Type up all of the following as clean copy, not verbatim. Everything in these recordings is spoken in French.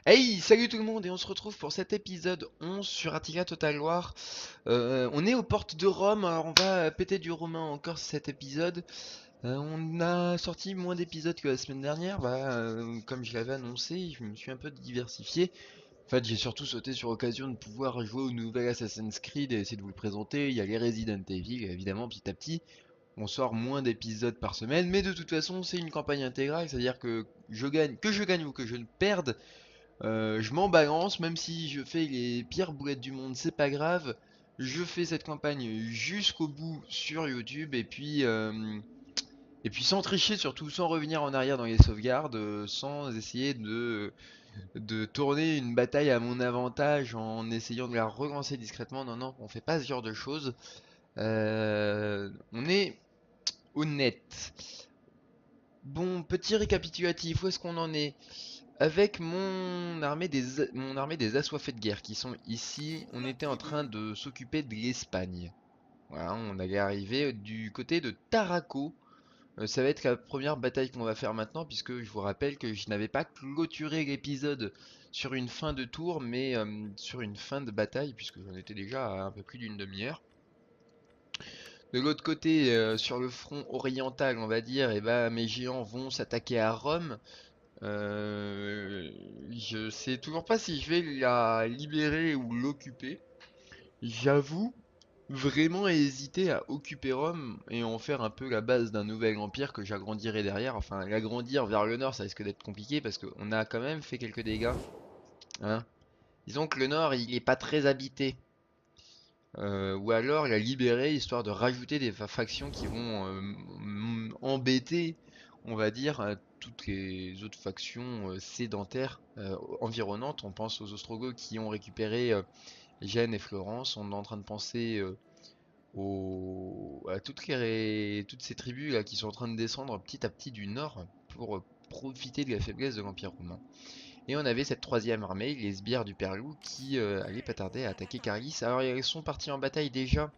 Hey, salut tout le monde et on se retrouve pour cet épisode 11 sur Attila Total War. On est aux portes de Rome, alors on va péter du romain encore cet épisode. On a sorti moins d'épisodes que la semaine dernière, comme je l'avais annoncé, je me suis un peu diversifié. En fait, j'ai surtout sauté sur l'occasion de pouvoir jouer au nouvel Assassin's Creed et essayer de vous le présenter. Il y a les Resident Evil, évidemment, petit à petit. On sort moins d'épisodes par semaine, mais de toute façon, c'est une campagne intégrale, c'est-à-dire que je gagne ou que je ne perde. Je m'en balance, même si je fais les pires boulettes du monde, c'est pas grave. Je fais cette campagne jusqu'au bout sur YouTube et puis sans tricher, surtout sans revenir en arrière dans les sauvegardes, sans essayer de tourner une bataille à mon avantage en essayant de la relancer discrètement. Non, non, on fait pas ce genre de choses. On est honnête. Bon, petit récapitulatif, où est-ce qu'on en est? Avec mon armée des assoiffés de guerre qui sont ici, on était en train de s'occuper de l'Espagne. Voilà, on allait arriver du côté de Tarraco. Ça va être la première bataille qu'on va faire maintenant, puisque je vous rappelle que je n'avais pas clôturé l'épisode sur une fin de tour, mais sur une fin de bataille, puisque j'en étais déjà à un peu plus d'une demi-heure. De l'autre côté, sur le front oriental, on va dire, eh ben, mes géants vont s'attaquer à Rome. Je sais toujours pas si je vais la libérer ou l'occuper. J'avoue vraiment hésiter à occuper Rome et en faire un peu la base d'un nouvel empire que j'agrandirai derrière. Enfin, l'agrandir vers le nord, ça risque d'être compliqué parce qu'on a quand même fait quelques dégâts. Hein. Disons que le nord, il est pas très habité. Ou alors la libérer histoire de rajouter des factions qui vont embêter, on va dire, toutes les autres factions sédentaires environnantes. On pense aux Ostrogoths qui ont récupéré Gênes et Florence. On est en train de penser à toutes ces tribus là qui sont en train de descendre petit à petit du nord pour profiter de la faiblesse de l'Empire romain. Et on avait cette troisième armée, les sbires du Perlou, qui allait pas tarder à attaquer Carlis. Alors ils sont partis en bataille déjà.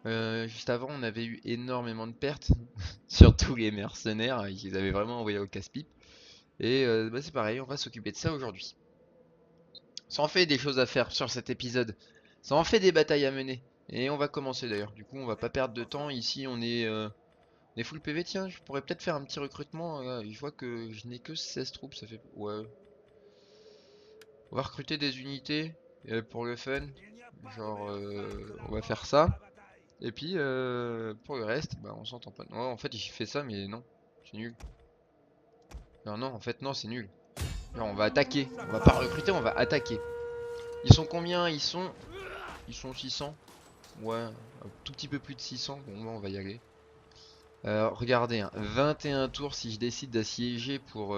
Juste avant, on avait eu énormément de pertes, surtout les mercenaires, ils avaient vraiment envoyé au casse-pipe. Et c'est pareil, on va s'occuper de ça aujourd'hui. Ça en fait des choses à faire sur cet épisode. Ça en fait des batailles à mener. Et on va commencer d'ailleurs. Du coup, on va pas perdre de temps. Ici, on est full PV. Tiens, je pourrais peut-être faire un petit recrutement. Je vois que je n'ai que 16 troupes. Ça fait. Ouais. On va recruter des unités pour le fun. Genre, on va faire ça. Et puis, pour le reste, bah, on s'entend pas. Non, en fait, j'ai fait ça, mais non. C'est nul. Non, non, en fait, non, c'est nul. Genre, on va attaquer. On va pas recruter, on va attaquer. Ils sont combien? Ils sont 600. Ouais, un tout petit peu plus de 600. Bon, bah, on va y aller. Regardez, hein, 21 tours si je décide d'assiéger pour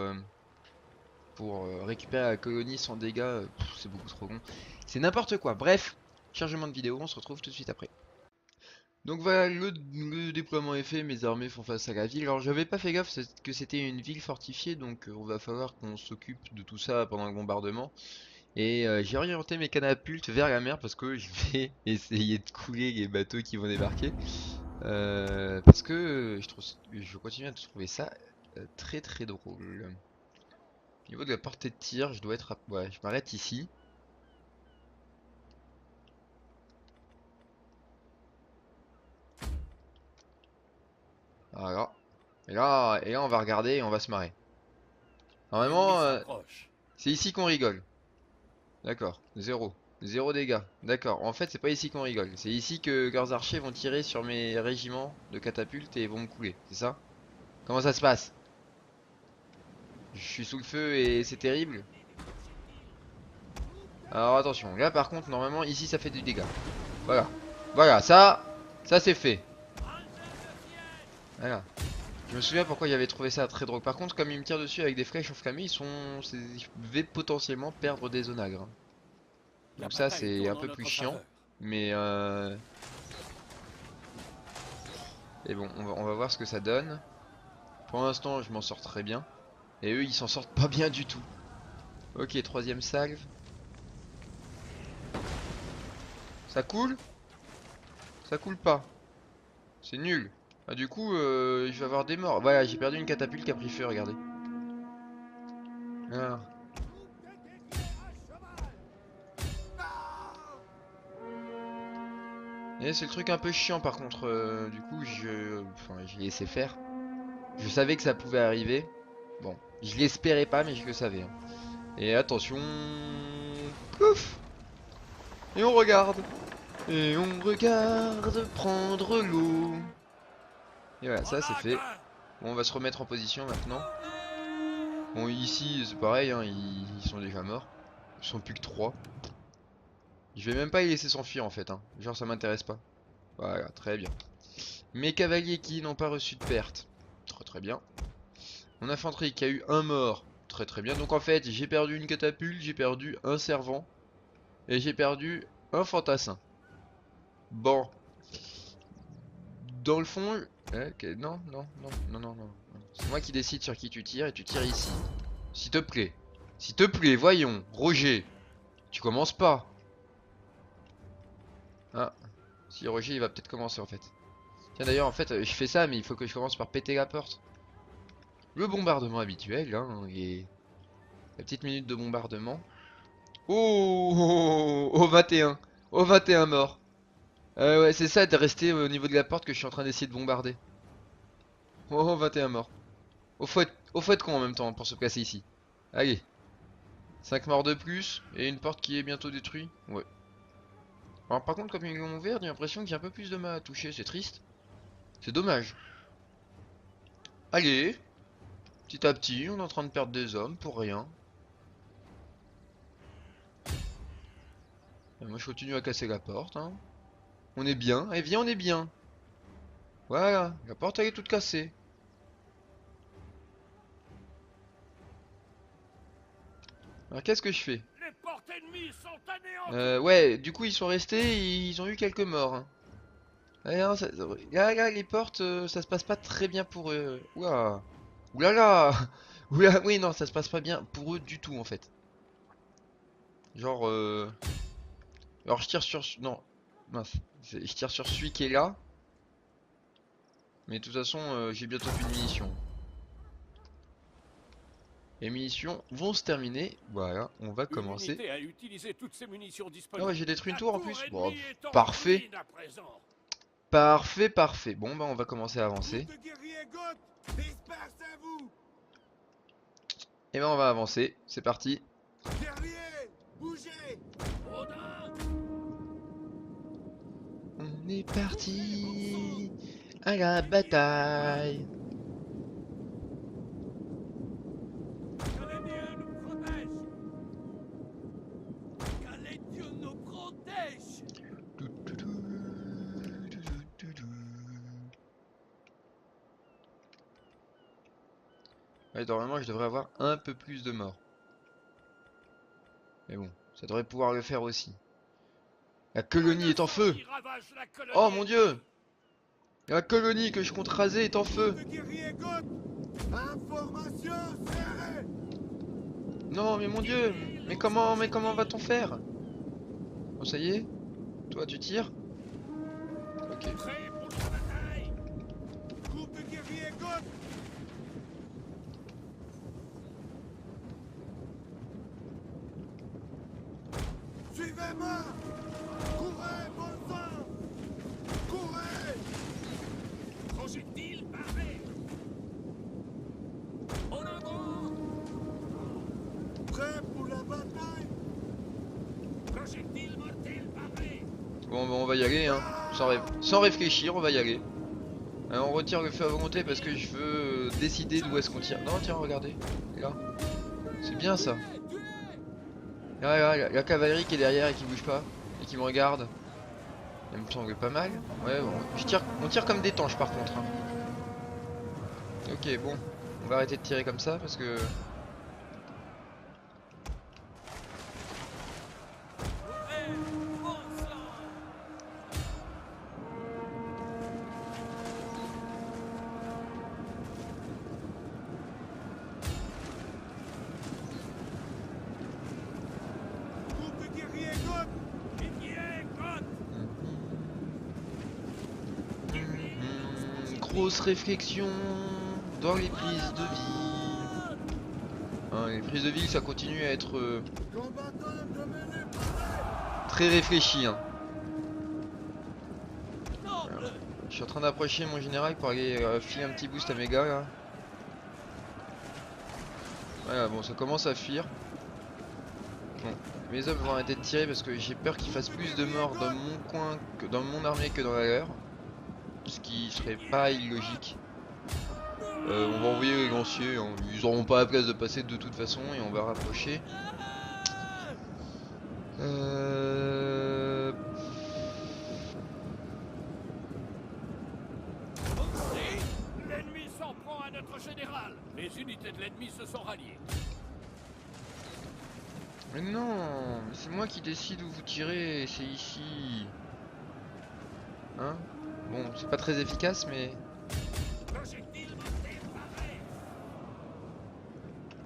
récupérer la colonie sans dégâts. C'est beaucoup trop long. C'est n'importe quoi. Bref, chargement de vidéo, on se retrouve tout de suite après. Donc voilà, le déploiement est fait, mes armées font face à la ville. Alors j'avais pas fait gaffe que c'était une ville fortifiée, donc on va falloir qu'on s'occupe de tout ça pendant le bombardement. Et j'ai orienté mes catapultes vers la mer parce que je vais essayer de couler les bateaux qui vont débarquer. Parce que je continue à trouver ça très très drôle. Au niveau de la portée de tir, je dois être ouais, je m'arrête ici. Voilà. Et là on va regarder et on va se marrer. L'ennemi Normalement, s'approche. c'est ici qu'on rigole. D'accord, zéro. Zéro dégâts. D'accord, en fait c'est pas ici qu'on rigole. C'est ici que leurs archers vont tirer sur mes régiments de catapultes et vont me couler, c'est ça? Comment ça se passe? Je suis sous le feu et c'est terrible. Alors attention, là par contre normalement ici ça fait du dégât. Voilà. Voilà, ça c'est fait. Voilà. Je me souviens pourquoi j'avais trouvé ça très drôle. Par contre, comme ils me tirent dessus avec des flèches enflammées, je vais potentiellement perdre des onagres. La Donc ça bataille c'est un tourne en peu plus notre chiant. faveur. Mais et bon, on va voir ce que ça donne. Pour l'instant, je m'en sors très bien. Et eux, ils s'en sortent pas bien du tout. Ok, troisième salve. Ça coule? Ça coule pas. C'est nul. Ah, du coup, je vais avoir des morts. Voilà, j'ai perdu une catapulte qui a pris feu, regardez. Ah. Et c'est le truc un peu chiant par contre. Du coup, j'ai laissé faire. Je savais que ça pouvait arriver. Bon, je l'espérais pas, mais je le savais, hein. Et attention. Pouf. Et on regarde. Et on regarde prendre l'eau. Et voilà, ça c'est fait. Bon, on va se remettre en position maintenant. Bon, ici c'est pareil, hein, ils sont déjà morts. Ils sont plus que 3. Je vais même pas les laisser s'enfuir en fait, hein. Genre ça m'intéresse pas. Voilà, très bien. Mes cavaliers qui n'ont pas reçu de perte. Très très bien. Mon infanterie qui a eu un mort. Très très bien. Donc en fait, j'ai perdu une catapulte, j'ai perdu un servant. Et j'ai perdu un fantassin. Bon. Dans le fond... ok, non, non, non, non, non, non. C'est moi qui décide sur qui tu tires et tu tires ici. S'il te plaît. S'il te plaît, voyons. Roger. Tu commences pas. Ah. Si Roger il va peut-être commencer en fait. Tiens d'ailleurs en fait je fais ça mais il faut que je commence par péter la porte. Le bombardement habituel hein, et la petite minute de bombardement. Oh, au 21. Au 21 mort. Ouais c'est ça de rester au niveau de la porte que je suis en train d'essayer de bombarder. Oh 21 morts. Au faut être con en même temps pour se placer ici. Allez. 5 morts de plus et une porte qui est bientôt détruite. Ouais. Alors par contre comme ils l'ont ouvert j'ai l'impression qu'il y a un peu plus de mal à toucher, c'est triste. C'est dommage. Allez. Petit à petit, on est en train de perdre des hommes pour rien. Et moi je continue à casser la porte, hein. On est bien, eh viens on est bien. Voilà, la porte elle est toute cassée. Alors qu'est-ce que je fais? Les portes ennemies sont anéanties. Ouais, du coup ils sont restés, ils ont eu quelques morts, hein. Ouais, non, là, les portes, ça se passe pas très bien pour eux. Ouah. Oulala. Oula, oui non, ça se passe pas bien pour eux du tout en fait. Genre, alors je tire sur... Non, mince. Je tire sur celui qui est là. Mais de toute façon, j'ai bientôt plus de munitions. Les munitions vont se terminer. Voilà, on va Une commencer. unité a utilisé toutes ses munitions Ah disponibles. ouais, j'ai détruit une La tour en tour plus. ennemie Bon, est en parfait. ruine à présent. Parfait, parfait. Bon, bah on va commencer à avancer. Groupe de guerriers goths, dispersez-vous. Et ben on va avancer. C'est parti. Guerriers, bougez. Odin, On est parti à la bataille. que les dieux nous protègent. Que les dieux nous protègent. Ouais, normalement, je devrais avoir un peu plus de morts. Mais bon, ça devrait pouvoir le faire aussi. La colonie est en feu. Qui ravage la colonie Oh mon dieu! ennemie. La colonie que je compte raser est en feu. Groupe de guerriers goths, information serrée. Non, mais mon dieu! Mais comment va-t-on faire? Bon, ça y est? Toi, tu tires? Ok. Prêt pour la bataille. Groupe de guerriers goths. Suivez-moi. Courez, bon sang. Courez. Projectile parfait. En avant. Prêt pour la bataille. Projectile mortel parfait. Bon, bah, on va y aller, hein. Sans réfléchir, on va y aller. On retire le feu à volonté parce que je veux décider d'où est-ce qu'on tire. Non, tiens, regardez. Là. C'est bien ça. Là, la cavalerie qui est derrière et qui bouge pas. Et qui me regarde. Elle me semble pas mal. Ouais, bon. On tire comme des tanches par contre, hein. Ok, bon. On va arrêter de tirer comme ça parce que... Groupe de guerriers goths. Grosse réflexion dans les prises de vie. Hein, les prises de vie, ça continue à être Combattants de mêlée. très réfléchi, hein. suis en train d'approcher mon général pour aller filer un petit boost à mes gars là. Voilà, bon, ça commence à fuir. Bon, mes hommes vont arrêter de tirer parce que j'ai peur qu'ils fassent plus de morts dans mon coin, que dans mon armée que dans la leur. Ce qui serait pas illogique. On va envoyer les lanciers, hein. Ils auront pas la place de passer de toute façon et on va rapprocher. Euh... L'ennemi s'en prend à notre général. Les unités de l'ennemi se sont ralliées. Mais non, c'est moi qui décide où vous tirez, c'est ici. Hein? Bon, c'est pas très efficace, mais... Projectile démarré.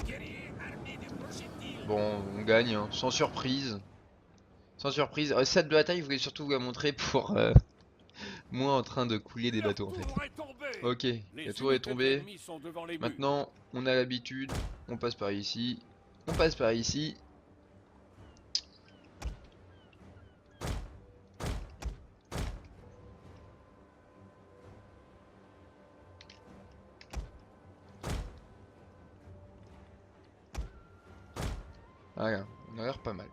Guerrier armé du projectile. Bon, on gagne, hein, sans surprise. Sans surprise. Cette de la taille, je voulais surtout vous la montrer pour moi en train de couler des bateaux en fait. Tour est tombé. Ok, la tour est tombée. Sont devant les murs. Maintenant, on a l'habitude. On passe par ici. On passe par ici. Voilà, on a l'air pas mal.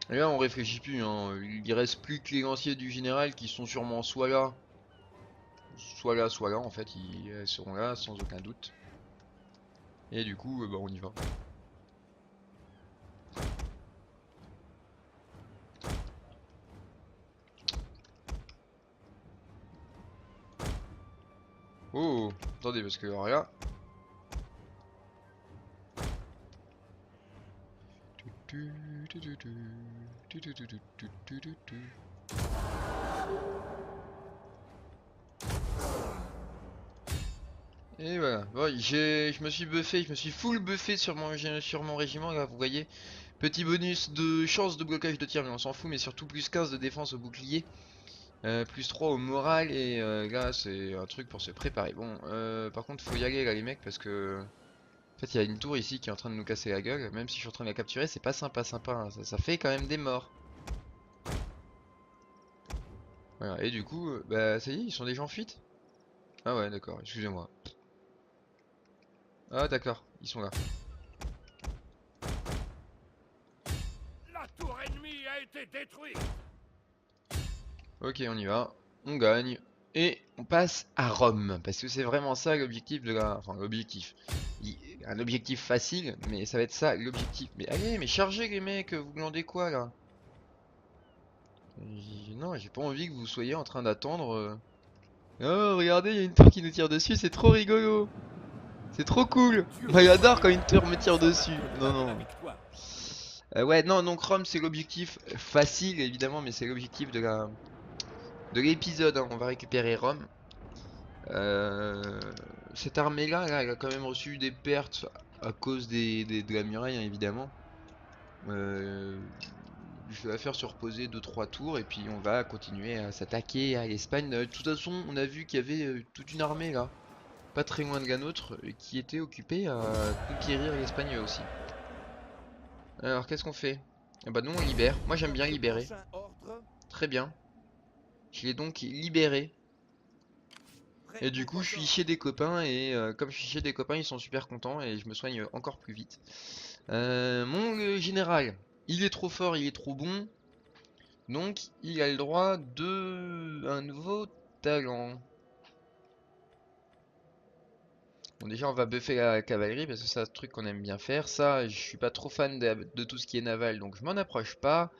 Et là on réfléchit plus, hein. Il reste plus que les lanciers du général qui sont sûrement soit là, soit là en fait, ils seront là sans aucun doute. Et du coup, bah, on y va. Oh, attendez parce que alors là... Et voilà, bon, je me suis buffé, je me suis full buffé sur mon régiment là, vous voyez. Petit bonus de chance de blocage de tir, mais on s'en fout, mais surtout plus 15 de défense au bouclier. Plus 3 au moral, et là c'est un truc pour se préparer. Bon, par contre faut y aller là les mecs, parce que... En fait il y a une tour ici qui est en train de nous casser la gueule, même si je suis en train de la capturer, c'est pas sympa, hein. Ça fait quand même des morts. Voilà, et du coup, bah ça y est, ils sont déjà en fuite. Ah ouais, d'accord, excusez-moi. Ah d'accord, ils sont là. La tour ennemie a été détruite. Ok, on y va, on gagne, et on passe à Rome, parce que c'est vraiment ça l'objectif de la... Enfin, l'objectif. Un objectif facile, mais ça va être ça l'objectif. Mais allez, mais chargez les mecs, vous glandez quoi là? Non, j'ai pas envie que vous soyez en train d'attendre... Oh, regardez, il y a une tour qui nous tire dessus, c'est trop rigolo! C'est trop cool! Moi j'adore quand une tour me tire dessus! Non, non. Ouais, non, donc Rome c'est l'objectif facile évidemment, mais c'est l'objectif de l'épisode, hein. On va récupérer Rome. Cette armée là, elle a quand même reçu des pertes à cause de la muraille, hein, évidemment. Je vais la faire se reposer 2-3 tours et puis on va continuer à s'attaquer à l'Espagne. De toute façon, on a vu qu'il y avait toute une armée là, pas très loin de la nôtre, qui était occupée à conquérir l'Espagne aussi. Alors qu'est-ce qu'on fait? Ah bah non, on libère. Moi j'aime bien libérer. Très bien. Je l'ai donc libéré. Et du coup je suis chez des copains et comme je suis chez des copains ils sont super contents et je me soigne encore plus vite. Mon général, il est trop fort, il est trop bon. Donc il a le droit de un nouveau talent. Bon déjà on va buffer la cavalerie parce que c'est un truc qu'on aime bien faire. Ça je suis pas trop fan de tout ce qui est naval donc je m'en approche pas.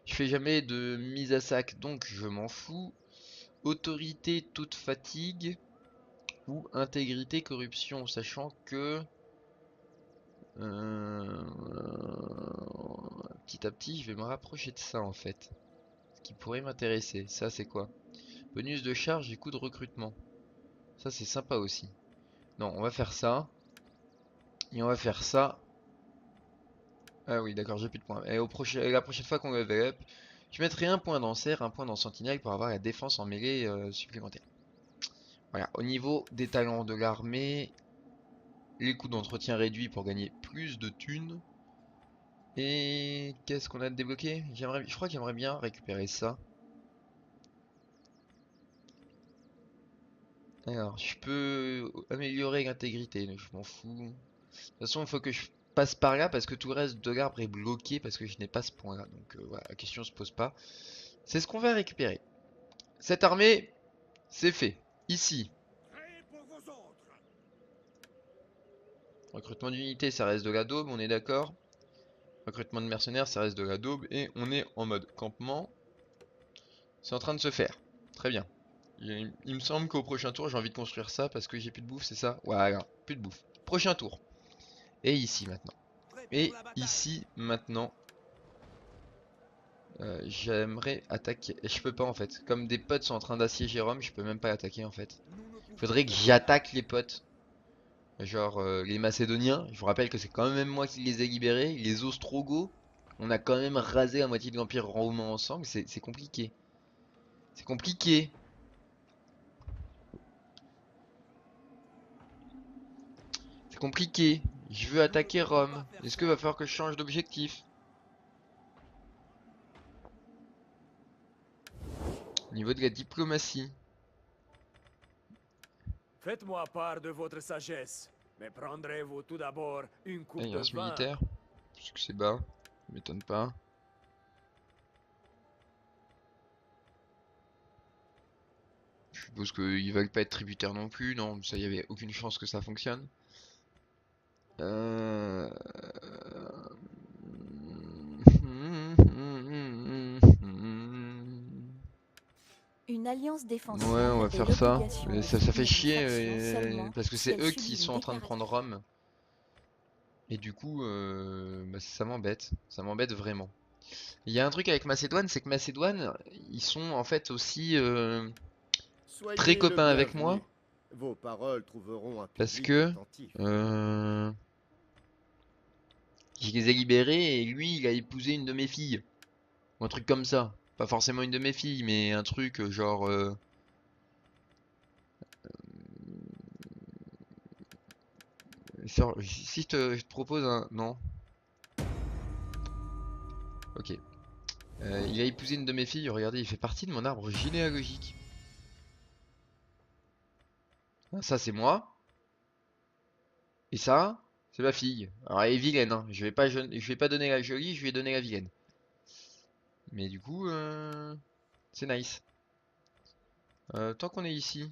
Je fais jamais de mise à sac donc je m'en fous. Autorité toute fatigue ou intégrité corruption sachant que petit à petit je vais me rapprocher de ça en fait. Ce qui pourrait m'intéresser. Ça c'est quoi? Bonus de charge et coût de recrutement. Ça c'est sympa aussi. Non, on va faire ça. Et on va faire ça. Ah oui, d'accord, j'ai plus de points. Et la prochaine fois qu'on level up, je mettrai un point dans serre, un point dans sentinelle pour avoir la défense en mêlée supplémentaire. Voilà, au niveau des talents de l'armée, les coûts d'entretien réduits pour gagner plus de thunes. Et qu'est-ce qu'on a débloqué? Je crois que j'aimerais bien récupérer ça. Alors, je peux améliorer l'intégrité, mais je m'en fous. De toute façon, il faut que je passe par là parce que tout le reste de l'arbre est bloqué parce que je n'ai pas ce point-là. Donc voilà, la question se pose pas. C'est ce qu'on va récupérer. Cette armée, c'est fait. Ici, Prêt pour vos ordres. recrutement d'unités, ça reste de la daube, on est d'accord. Recrutement de mercenaires, ça reste de la daube. Et on est en mode campement. C'est en train de se faire. Très bien. Il me semble qu'au prochain tour, j'ai envie de construire ça parce que j'ai plus de bouffe, c'est ça? Voilà, plus de bouffe. Prochain tour. Et ici maintenant. Prêt Et pour la bataille. ici maintenant. J'aimerais attaquer. Et je peux pas en fait. Comme des potes sont en train d'assiéger Rome, je peux même pas attaquer en fait. Nous ne pouvons Faudrait que j'attaque les potes. Genre les Macédoniens. Je vous rappelle que c'est quand même moi qui les ai libérés. Les Ostrogoths. On a quand même rasé la moitié de l'Empire romain ensemble. C'est compliqué. C'est compliqué. C'est compliqué. Je veux attaquer Rome. Est-ce que va falloir que je change d'objectif? Au niveau de la diplomatie. Faites-moi part de votre sagesse, mais prendrez-vous tout d'abord une coupe de Alliance vin? militaire. Puisque c'est bas. Ça m'étonne pas. Je suppose qu'ils veulent pas être tributaires non plus. Non, ça y avait aucune chance que ça fonctionne. Euh... Une alliance défensive Ouais, on va est faire ça. l'obligation Mais de ça fait soutenir une chier faction seulement parce que si c'est elle eux subit qui une sont en train de prendre déclaration. Rome. Et du coup, bah, ça m'embête. Ça m'embête vraiment. Il y a un truc avec Macédoine, c'est que Macédoine, ils sont en fait aussi très Soyez le copains avec bienvenu. moi. Vos paroles trouveront un Parce public que attentif. je les ai libérés et lui, il a épousé une de mes filles. Ou un truc comme ça. Pas forcément une de mes filles, mais un truc genre... si je te propose un... Non. Ok. Il a épousé une de mes filles, regardez, il fait partie de mon arbre généalogique. Ah, ça c'est moi. Et ça, c'est ma fille. Alors elle est vilaine, hein. Je vais pas donner la jolie, je vais donner la vilaine. Mais du coup, c'est nice. Tant qu'on est ici,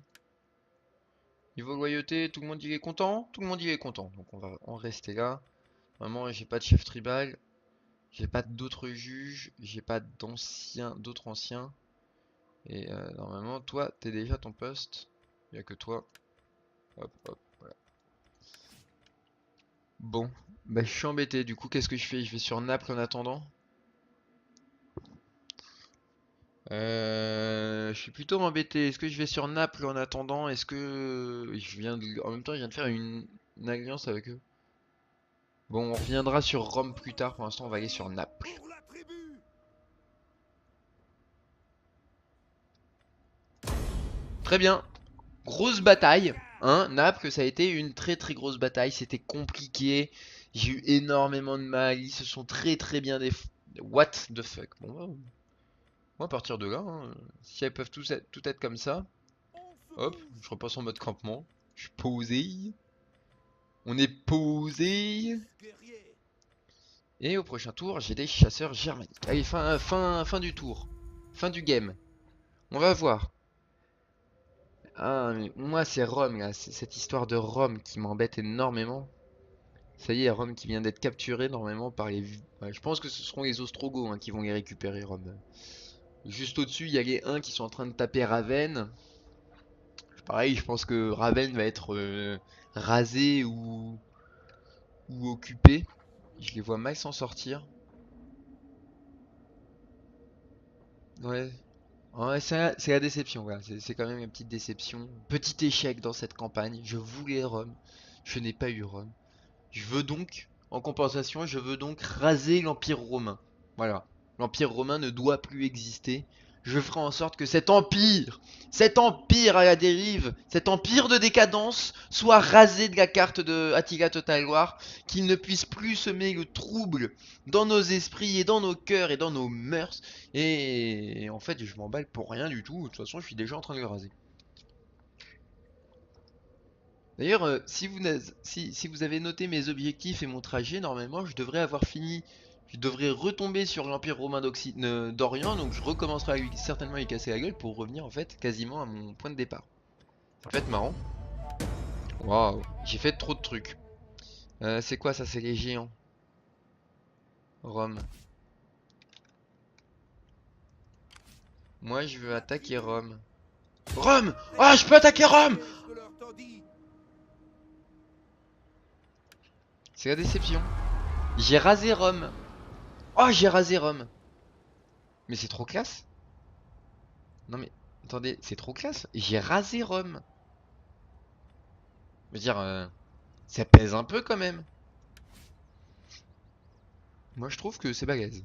niveau loyauté, tout le monde y est content? Tout le monde y est content. Donc on va en rester là. Vraiment, j'ai pas de chef tribal. J'ai pas d'autres juges. J'ai pas d'autres anciens. Et normalement, toi, t'es déjà à ton poste. Il y a que toi. Hop, hop, voilà. Bon, bah je suis embêté. Du coup, qu'est-ce que je fais? Je vais sur Naples en attendant. Je suis plutôt embêté. Est-ce que je vais sur Naples en attendant? Est-ce que en même temps, je viens de faire une alliance avec eux. Bon, on reviendra sur Rome plus tard. Pour l'instant, on va aller sur Naples. Pour la tribu. Très bien. Grosse bataille, hein, Naples, ça a été une très très grosse bataille, c'était compliqué, j'ai eu énormément de mal, ils se sont très bien What the fuck. Bon, bah, moi à partir de là, hein, si elles peuvent tout être comme ça, On se hop, bouge. je repasse en mode campement, je suis posé, on est posé, Guerrier. et au prochain tour, j'ai des chasseurs germaniques. Allez, fin du tour, fin du game, on va voir. Ah, mais moi c'est Rome là, c'est cette histoire de Rome qui m'embête énormément. Ça y est, Rome qui vient d'être capturé normalement par les... Ouais, je pense que ce seront les Ostrogoths hein, qui vont les récupérer, Rome. Juste au-dessus, il y a les 1 qui sont en train de taper Ravenne. Pareil, je pense que Ravenne va être rasé ou occupé. Je les vois mal s'en sortir. Ouais. Ouais, c'est la déception, voilà. C'est quand même une petite déception. Petit échec dans cette campagne. Je voulais Rome. Je n'ai pas eu Rome. Je veux donc, en compensation, je veux donc raser l'Empire romain. Voilà. L'Empire romain ne doit plus exister. Je ferai en sorte que cet empire à la dérive, cet empire de décadence, soit rasé de la carte de Attila Total War, qu'il ne puisse plus semer le trouble dans nos esprits et dans nos cœurs et dans nos mœurs. Et en fait, je m'emballe pour rien du tout. De toute façon, je suis déjà en train de le raser. D'ailleurs, si vous avez noté mes objectifs et mon trajet, normalement je devrais avoir fini. Je devrais retomber sur l'Empire romain d'Orient, donc je recommencerai certainement à lui casser la gueule pour revenir en fait quasiment à mon point de départ. Ça peut être marrant. Waouh, j'ai fait trop de trucs. C'est quoi ça? C'est les géants. Rome. Moi je veux attaquer Rome. Rome! Ah, je peux attaquer Rome! C'est la déception. J'ai rasé Rome. Oh, j'ai rasé Rome. Mais c'est trop classe. Non mais, attendez, c'est trop classe. J'ai rasé Rome. Je veux dire, ça pèse un peu quand même. Moi je trouve que c'est balèze.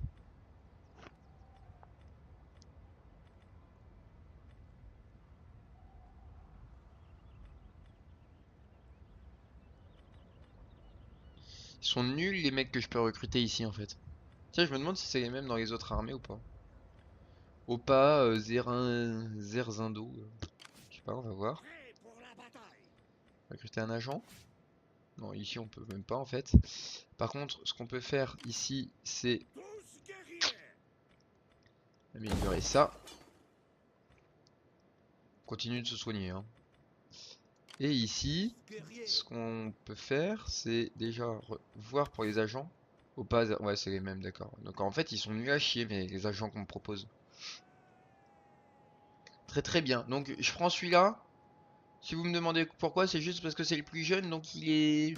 Ils sont nuls les mecs que je peux recruter ici en fait. Tiens, je me demande si c'est les mêmes dans les autres armées ou pas. Opa, Zerzindo. Je sais pas, on va voir. Recruter un agent. Non, ici on peut même pas en fait. Par contre, ce qu'on peut faire ici, c'est améliorer ça. Continue de se soigner. Hein. Et ici, ce qu'on peut faire, c'est déjà voir pour les agents. Opa, ouais, c'est les mêmes, d'accord. Donc en fait, ils sont nuls à chier, mais les agents qu'on me propose. Très très bien. Donc je prends celui-là. Si vous me demandez pourquoi, c'est juste parce que c'est le plus jeune, donc il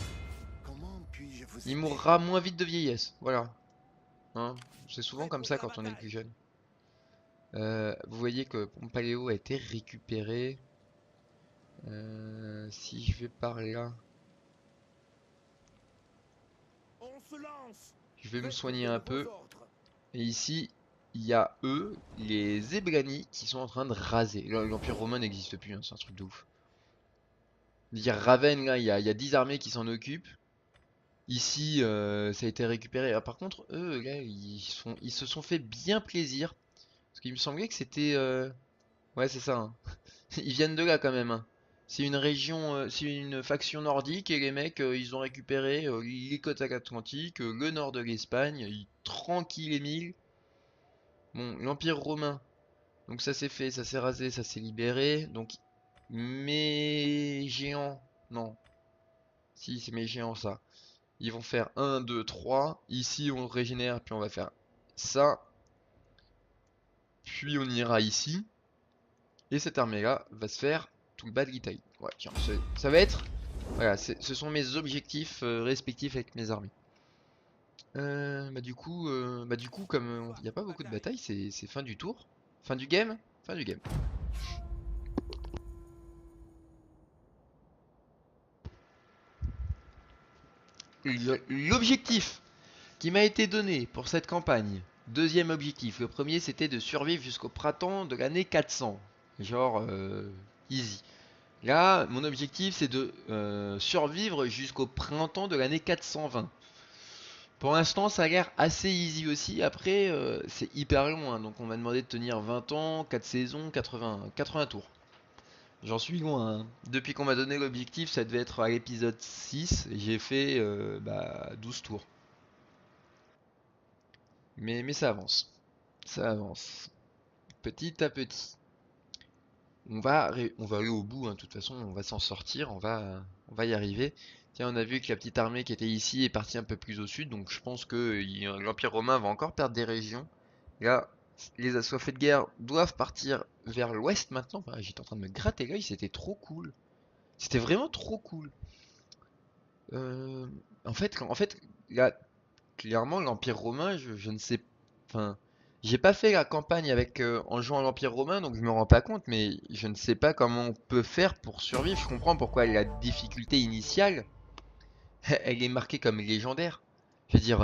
mourra moins vite de vieillesse. Voilà. Hein, c'est souvent comme ça quand on est le plus jeune. Vous voyez que Pompaléo a été récupéré. Si je vais par là, je vais me soigner un peu. Et ici, il y a eux, les Eblani, qui sont en train de raser. L'Empire romain n'existe plus, hein, c'est un truc de ouf. Dire Ravenne, là, il y a 10 armées qui s'en occupent. Ici, ça a été récupéré. Ah, par contre, eux, là, ils se sont fait bien plaisir. Parce qu'il me semblait que c'était... Ouais, c'est ça. Hein. Ils viennent de là quand même. Hein. C'est une région, c'est une faction nordique et les mecs, ils ont récupéré les côtes atlantiques, le nord de l'Espagne, tranquille et mille. Bon, l'Empire romain. Donc ça s'est fait, ça s'est rasé, ça s'est libéré. Donc mes géants, non. Si, c'est mes géants ça. Ils vont faire 1, 2, 3. Ici on régénère, puis on va faire ça. Puis on ira ici. Et cette armée là va se faire tout le bas de l'Italie. Ouais, tiens, ça va être... Voilà, ce sont mes objectifs respectifs avec mes armées. Bah du coup comme il n'y a pas beaucoup de batailles, c'est fin du tour. Fin du game. Fin du game. L'objectif qui m'a été donné pour cette campagne, deuxième objectif, le premier c'était de survivre jusqu'au printemps de l'année 400, genre easy. Là, mon objectif c'est de survivre jusqu'au printemps de l'année 420. Pour l'instant, ça a l'air assez easy aussi. Après, c'est hyper long, hein. Donc on m'a demandé de tenir 20 ans, 4 saisons, 80 tours. J'en suis loin, hein. Depuis qu'on m'a donné l'objectif, ça devait être à l'épisode 6. J'ai fait 12 tours. Mais ça avance. Ça avance. Petit à petit. On va aller au bout, hein. De toute façon, on va s'en sortir. On va y arriver. Tiens, on a vu que la petite armée qui était ici est partie un peu plus au sud. Donc je pense que l'Empire romain va encore perdre des régions. Là, les assoiffés de guerre doivent partir vers l'ouest maintenant. Enfin, j'étais en train de me gratter l'œil, c'était trop cool. C'était vraiment trop cool. Euh, en fait, là, clairement, l'Empire romain, je ne sais... Enfin, j'ai pas fait la campagne avec en jouant à l'Empire romain, donc je me rends pas compte, mais je ne sais pas comment on peut faire pour survivre. Je comprends pourquoi la difficulté initiale, elle est marquée comme légendaire. Je veux dire,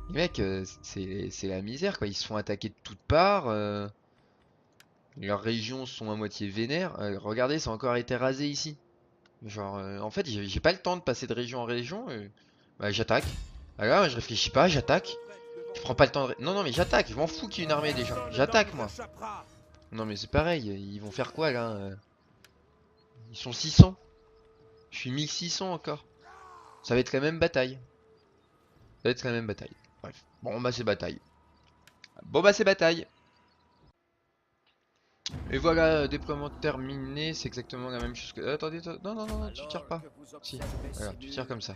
les mecs, c'est la misère, quoi. Ils se font attaquer de toutes parts. Leurs régions sont à moitié vénères. Regardez, ça a encore été rasé ici. Genre, en fait, j'ai pas le temps de passer de région en région. Bah, j'attaque. Alors, je réfléchis pas, j'attaque. Je prends pas le temps de... Non, non, mais j'attaque. Je m'en fous qu'il y ait une armée déjà. J'attaque, moi. Non, mais c'est pareil. Ils vont faire quoi, là Ils sont 600. Je suis 1600 encore. Ça va être la même bataille. Ça va être la même bataille. Bref. Bon bah c'est bataille. Bon bah c'est bataille. Et voilà, déploiement terminé. C'est exactement la même chose que... attendez, non, non, non, tu tires pas. Si, voilà, tu tires comme ça.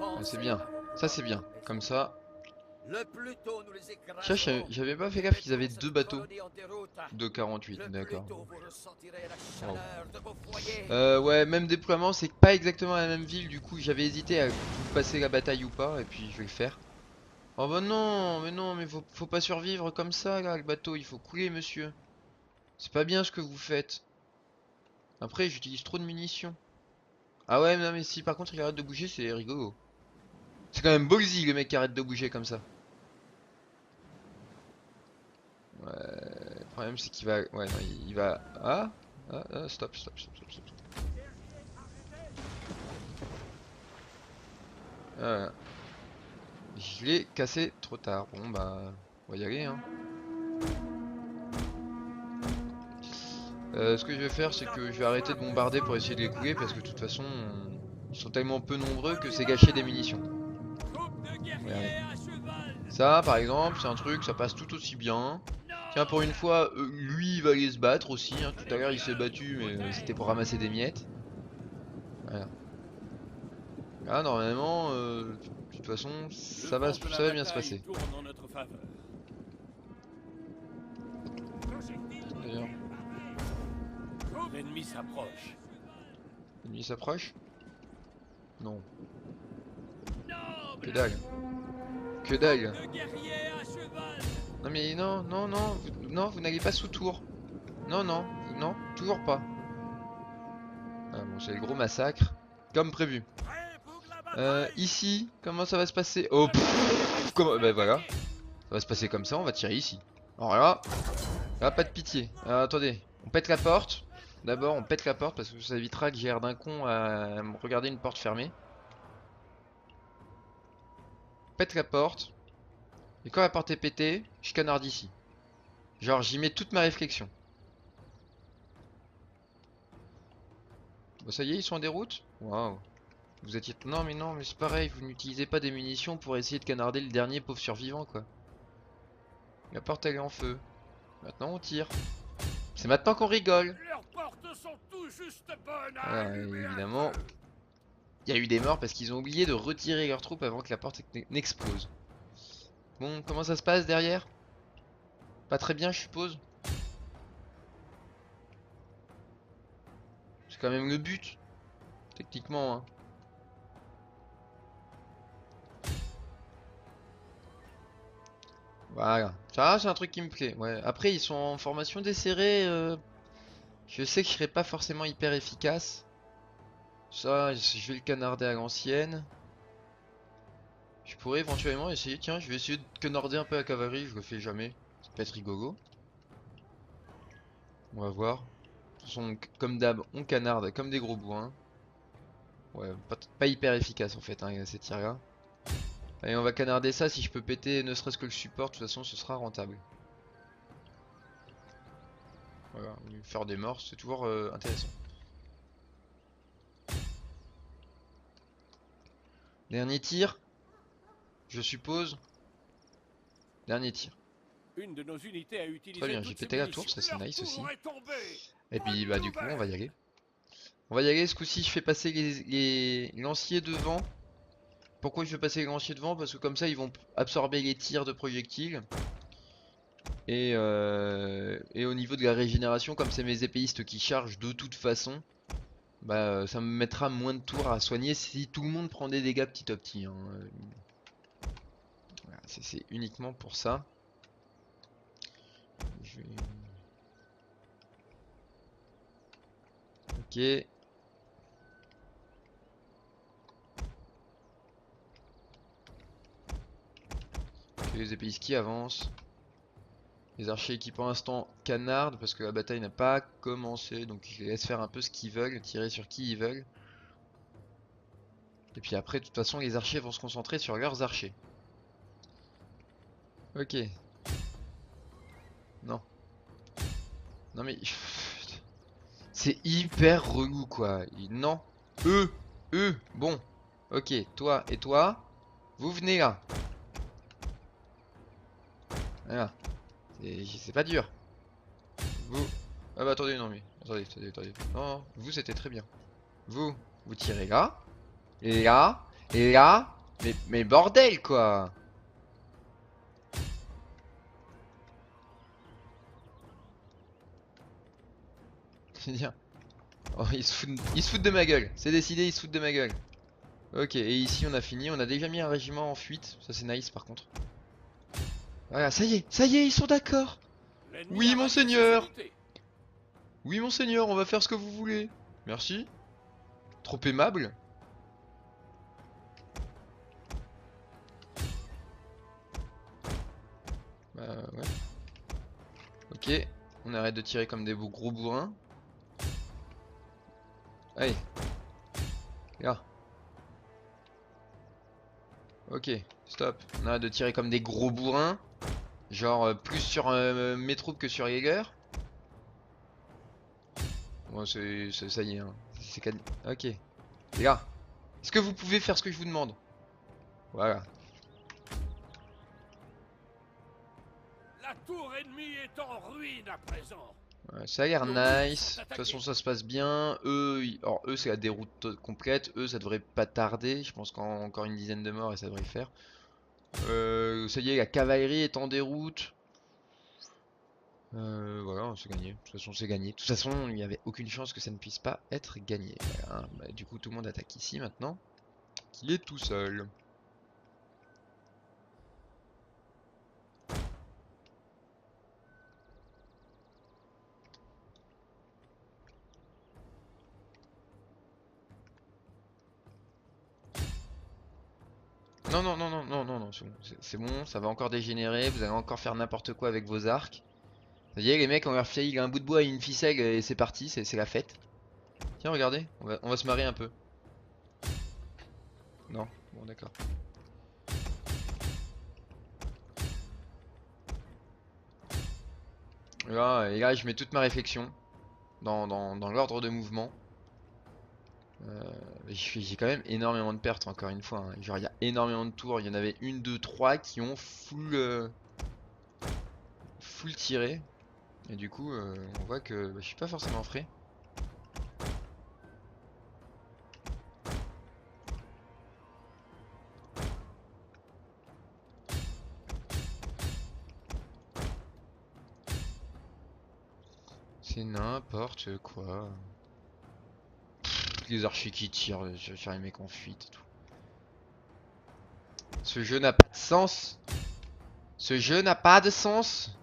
Ah, c'est bien. Ça c'est bien. Comme ça. J'avais pas fait gaffe qu'ils avaient 2 bateaux de 48, d'accord. Wow. Ouais, même déploiement, c'est pas exactement la même ville, du coup j'avais hésité à passer la bataille ou pas, et puis je vais le faire. Oh bah non, mais faut pas survivre comme ça là, le bateau, il faut couler monsieur. C'est pas bien ce que vous faites. Après j'utilise trop de munitions. Ah ouais, non mais si par contre il arrête de bouger, c'est rigolo. C'est quand même ballsy le mec qui arrête de bouger comme ça. Ouais, le problème c'est qu'il va... Ouais, non, il va... stop. Voilà. Je l'ai cassé trop tard. Bon bah, on va y aller hein. Ce que je vais faire c'est que je vais arrêter de bombarder pour essayer de les couler parce que de toute façon ils sont tellement peu nombreux que c'est gâcher des munitions. Regardez. Ça par exemple c'est un truc, ça passe tout aussi bien. Tiens pour une fois lui il va aller se battre aussi hein. Tout à l'heure il s'est battu mais c'était pour ramasser des miettes. Voilà. Là normalement de toute façon ça va bien se passer. D'ailleurs. L'ennemi s'approche. L'ennemi s'approche? Non. Que dalle. Que dalle. Non mais non, vous n'allez pas sous tour. Non, toujours pas. Ah bon, c'est le gros massacre. Comme prévu. Ici, comment ça va se passer? Oh, comment... Bah voilà. Ça va se passer comme ça, on va tirer ici. Alors là, pas de pitié. Alors, attendez, on pète la porte. D'abord, on pète la porte parce que ça évitera que j'ai l'air d'un con à me regarder une porte fermée. Pète la porte. Et quand la porte est pétée, je canarde ici. Genre, j'y mets toute ma réflexion. Bon, ça y est, ils sont en déroute? Waouh. Vous étiez... Non, mais c'est pareil, vous n'utilisez pas des munitions pour essayer de canarder le dernier pauvre survivant, quoi. La porte, elle est en feu. Maintenant, on tire. C'est maintenant qu'on rigole. Leurs portes sont tout juste bonnes à Voilà, allumer un évidemment, feu. il y a eu des morts parce qu'ils ont oublié de retirer leurs troupes avant que la porte n'explose. Bon, comment ça se passe derrière? Pas très bien, je suppose. C'est quand même le but, techniquement, hein. Voilà, ça c'est un truc qui me plaît. Ouais. Après ils sont en formation desserrée. Je sais que je serai pas forcément hyper efficace. Ça, je vais le canarder à l'ancienne. Je pourrais éventuellement essayer. Tiens, je vais essayer de canarder un peu la cavalerie. Je le fais jamais. Ça peut être rigolo. On va voir. De toute façon, comme d'hab, on canarde comme des gros bourrins. Ouais, pas hyper efficace en fait, hein, ces tirs-là. Allez, on va canarder ça. Si je peux péter ne serait-ce que le support, de toute façon, ce sera rentable. Voilà, faire des morts, c'est toujours intéressant. Dernier tir, je suppose. Dernier tir. Une de nos unités a utilisé Très bien, j'ai toutes ses pété la tour, munitions. ça c'est Leur nice aussi. tour est tombé. Et puis bah du coup on va y aller. On va y aller, ce coup-ci je fais passer les lanciers devant. Pourquoi je fais passer les lanciers devant? Parce que comme ça ils vont absorber les tirs de projectiles. Et au niveau de la régénération, comme c'est mes épéistes qui chargent de toute façon, bah ça me mettra moins de tours à soigner si tout le monde prend des dégâts petit à petit, hein. Voilà, c'est uniquement pour ça. Je vais... Ok. Les épéistes qui avancent. Les archers qui pour l'instant canardent parce que la bataille n'a pas commencé, donc je les laisse faire un peu ce qu'ils veulent, tirer sur qui ils veulent. Et puis après de toute façon les archers vont se concentrer sur leurs archers. Ok. Non. Non mais... C'est hyper relou quoi. Non. Eux. Bon. Ok, toi et toi. Vous venez là. Voilà. C'est pas dur. Vous. Ah bah attendez, non mais. Attendez. Non, vous c'était très bien. Vous tirez là. Et là. Et là. Mais bordel quoi. C'est dire. Oh, ils se foutent de ma gueule. C'est décidé, ils se foutent de ma gueule. Ok, et ici on a fini. On a déjà mis un régiment en fuite. Ça c'est nice par contre. Voilà, ça y est, ils sont d'accord. L'ennemi Oui, a rallié monseigneur. ses unités. Oui, monseigneur, on va faire ce que vous voulez. Merci. Trop aimable. Bah ouais. Ok, on arrête de tirer comme des beaux gros bourrins. Allez. Là. Ok, stop. On arrête de tirer comme des gros bourrins. Genre plus sur mes troupes que sur Jäger. Bon, ça y est, hein. Ok. Les gars, est-ce que vous pouvez faire ce que je vous demande? Voilà. La tour ennemie est en ruine à présent. Ouais, ça a l'air Nos troupes nice. sont De toute façon, attaquées. ça se passe bien. Alors eux, c'est la déroute complète. Eux, ça devrait pas tarder. Je pense qu'encore une dizaine de morts et ça devrait le faire. Ça y est, la cavalerie est en déroute. Voilà, c'est gagné. De toute façon, c'est gagné. De toute façon, il n'y avait aucune chance que ça ne puisse pas être gagné. Voilà. Bah, du coup, tout le monde attaque ici maintenant. Qu'il est tout seul. Non, c'est bon, c'est bon, ça va encore dégénérer, vous allez encore faire n'importe quoi avec vos arcs. Vous voyez, les mecs, on leur file un bout de bois et une ficelle et c'est parti, c'est la fête. Tiens, regardez, on va se marrer un peu. Non, bon d'accord. Et là, je mets toute ma réflexion dans l'ordre de mouvement. J'ai quand même énormément de pertes encore une fois, hein. Genre il y a énormément de tours, il y en avait une, deux, trois qui ont full tiré. Et du coup on voit que je suis pas forcément frais. C'est n'importe quoi. Les archers qui tirent sur les mecs en fuite et tout. Ce jeu n'a pas de sens. Ce jeu n'a pas de sens.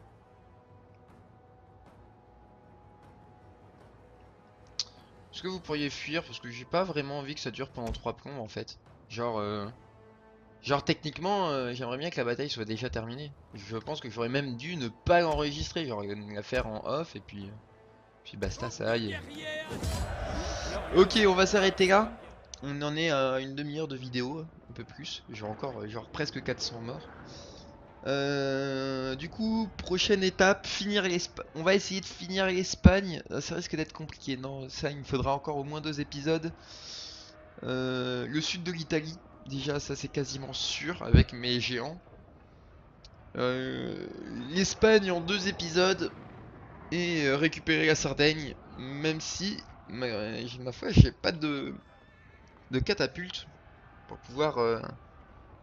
Est-ce que vous pourriez fuir? Parce que j'ai pas vraiment envie que ça dure pendant 3 plombs en fait. Genre techniquement, j'aimerais bien que la bataille soit déjà terminée. Je pense que j'aurais même dû ne pas l'enregistrer, genre la faire en off et puis basta, ça y est. Ok, on va s'arrêter là. On en est à une demi-heure de vidéo, un peu plus. J'ai encore genre presque 400 morts. Du coup, prochaine étape, finir l'Espagne. On va essayer de finir l'Espagne. Ça risque d'être compliqué. Non, ça, il me faudra encore au moins 2 épisodes. Le sud de l'Italie, déjà, ça c'est quasiment sûr avec mes géants. L'Espagne en 2 épisodes et récupérer la Sardaigne, même si, ma foi, j'ai pas de catapulte pour pouvoir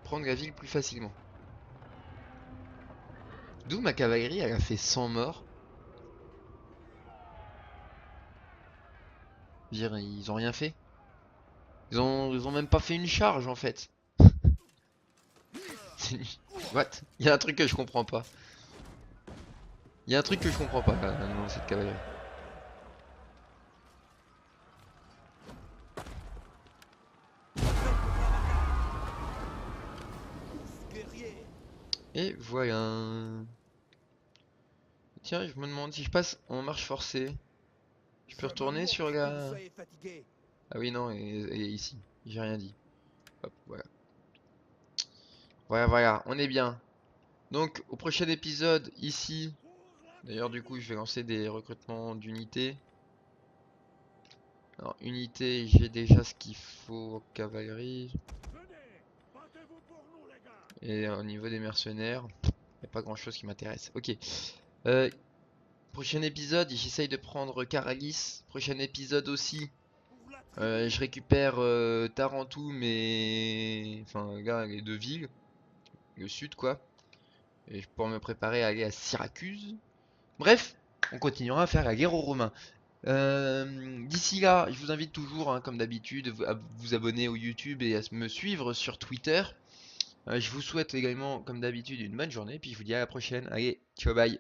prendre la ville plus facilement. D'où ma cavalerie, elle a fait 100 morts. Je veux dire, ils ont rien fait. Ils ont même pas fait une charge en fait. What? Il y a un truc que je comprends pas. Il y a un truc que je comprends pas dans cette cavalerie. Et voilà. Tiens, je me demande si je passe en marche forcée. Je peux retourner sur la... Ah oui, non, et ici. J'ai rien dit. Hop, voilà. Voilà, on est bien. Donc, au prochain épisode, ici... D'ailleurs, du coup, je vais lancer des recrutements d'unités. Alors, unité, j'ai déjà ce qu'il faut en cavalerie. Venez, battez-vous pour nous, les gars. Et au niveau des mercenaires, y a pas grand chose qui m'intéresse. Ok. Euh, Prochain épisode, j'essaye de prendre Caralis. Prochain épisode aussi. Pour la tribu. Je récupère Tarentum et... Enfin, là, les deux villes. Le sud, quoi. Et pour me préparer à aller à Syracuse. Bref, on continuera à faire la guerre aux Romains. D'ici là, je vous invite toujours, hein, comme d'habitude, à vous abonner au YouTube et à me suivre sur Twitter. Je vous souhaite également, comme d'habitude, une bonne journée. Puis je vous dis à la prochaine. Allez, ciao, bye.